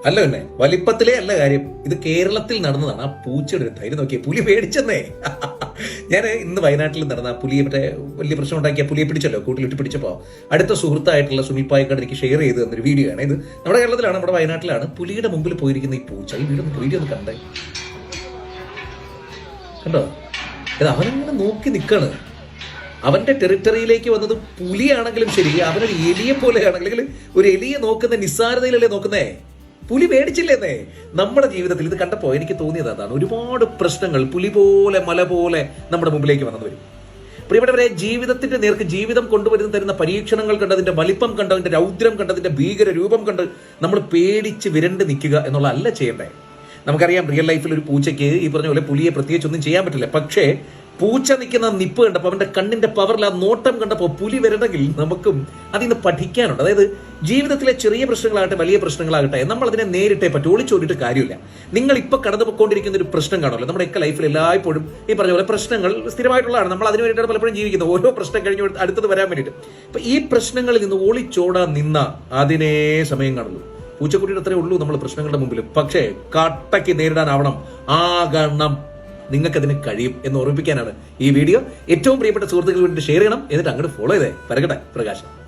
അല്ല പിന്നെ വലിപ്പത്തിലേ അല്ല കാര്യം, ഇത് കേരളത്തിൽ നടന്നതാണ്. ആ പൂച്ചയുടെ ഒരു ധൈര്യം നോക്കിയേ, പുലി പേടിച്ചെന്നേ. ഞാൻ ഇന്ന് വയനാട്ടിൽ നടന്ന പുലിയെ മറ്റേ വലിയ പ്രശ്നം ഉണ്ടാക്കിയ പുലിയെ പിടിച്ചല്ലോ, കൂട്ടിലിട്ട് പിടിച്ചപ്പോൾ അടുത്ത സുഹൃത്തായിട്ടുള്ള സുനിൽ പായിക്കാട് എനിക്ക് ഷെയർ ചെയ്ത് തന്നൊരു വീഡിയോ ആണ് ഇത്. നമ്മുടെ കേരളത്തിലാണ്, നമ്മുടെ വയനാട്ടിലാണ്. പുലിയുടെ മുമ്പിൽ പോയിരിക്കുന്ന ഈ പൂച്ച, ഈ വീഡിയോ ഒന്ന് കണ്ടേ, കണ്ടോ? ഇത് അവനങ്ങനെ നോക്കി നിൽക്കാണ്. അവന്റെ ടെറിട്ടറിയിലേക്ക് വന്നത് പുലിയാണെങ്കിലും ശരി, അവനൊരു എലിയെ പോലെയാണെങ്കിലും ഒരു എലിയെ നോക്കുന്ന നിസ്സാരതയിലല്ലേ നോക്കുന്നേ. പുലി പേടിച്ചില്ലേന്നേ. നമ്മുടെ ജീവിതത്തിൽ ഇത് കണ്ടപ്പോൾ എനിക്ക് തോന്നിയത് അതാണ്. ഒരുപാട് പ്രശ്നങ്ങൾ പുലി പോലെ മല പോലെ നമ്മുടെ മുമ്പിലേക്ക് വന്നു വരും. പ്രിയപ്പെട്ടവരെ, ജീവിതത്തിന്റെ നേർക്ക് ജീവിതം കൊണ്ടുവരുന്ന തരുന്ന പരീക്ഷണങ്ങൾ കണ്ട്, അതിന്റെ വലിപ്പം കണ്ട്, അതിന്റെ രൗദ്രം കണ്ട്, അതിന്റെ ഭീകര രൂപം കണ്ട് നമ്മൾ പേടിച്ച് വിരണ്ട് നിൽക്കുക എന്നുള്ള അല്ല ചെയ്യണ്ടേ. നമുക്കറിയാം, റിയൽ ലൈഫിൽ ഒരു പൂച്ചയ്ക്ക് ഈ പറഞ്ഞ പോലെ പുലിയെ പ്രത്യേകിച്ച് ഒന്നും ചെയ്യാൻ പറ്റില്ല. പക്ഷേ പൂച്ച നിൽക്കുന്ന നിപ്പ് കണ്ടപ്പോൾ, അവന്റെ കണ്ണിന്റെ പവറിൽ ആ നോട്ടം കണ്ടപ്പോൾ പുലി വരണമെങ്കിൽ നമുക്കും അതിൽ പഠിക്കാനുണ്ട്. അതായത് ജീവിതത്തിലെ ചെറിയ പ്രശ്നങ്ങളാകട്ടെ വലിയ പ്രശ്നങ്ങളാകട്ടെ, നമ്മൾ അതിനെ നേരിട്ടേ പറ്റൂ, ഒളിച്ചോടിയിട്ട് കാര്യമില്ല. നിങ്ങൾ ഇപ്പൊ കടന്നു പോയിക്കൊണ്ടിരിക്കുന്ന ഒരു പ്രശ്നം കാണുമല്ലോ, നമ്മുടെ ഒക്കെ ലൈഫിൽ എല്ലായ്പ്പോഴും ഈ പറഞ്ഞ പോലെ പ്രശ്നങ്ങൾ സ്ഥിരമായിട്ടുള്ളതാണ്. നമ്മൾ അതിന് വേണ്ടിയിട്ടാണ് പലപ്പോഴും ജീവിക്കുന്നത്, ഓരോ പ്രശ്നം കഴിഞ്ഞ് അടുത്തത് വരാൻ വേണ്ടിയിട്ട്. അപ്പൊ ഈ പ്രശ്നങ്ങളിൽ നിന്ന് ഒളിച്ചോടാൻ നിന്ന അതിനേ സമയം കാണുള്ളൂ. പൂച്ചക്കുട്ടിയുടെ അത്രേ ഉള്ളൂ നമ്മൾ പ്രശ്നങ്ങളുടെ മുമ്പിൽ. പക്ഷേ കട്ടയ്ക്ക് നേരിടാനാവണം, ആകണം. നിങ്ങൾക്കതിന് കഴിയും എന്ന് ഓർമ്മിപ്പിക്കാനാണ് ഈ വീഡിയോ. ഏറ്റവും പ്രിയപ്പെട്ട സുഹൃത്തുക്കൾ വേണ്ടി ഷെയർ ചെയ്യണം, എന്നിട്ട് അങ്ങോട്ട് ഫോളോ ചെയ്തേ. പരകട്ടെ പ്രകാശം.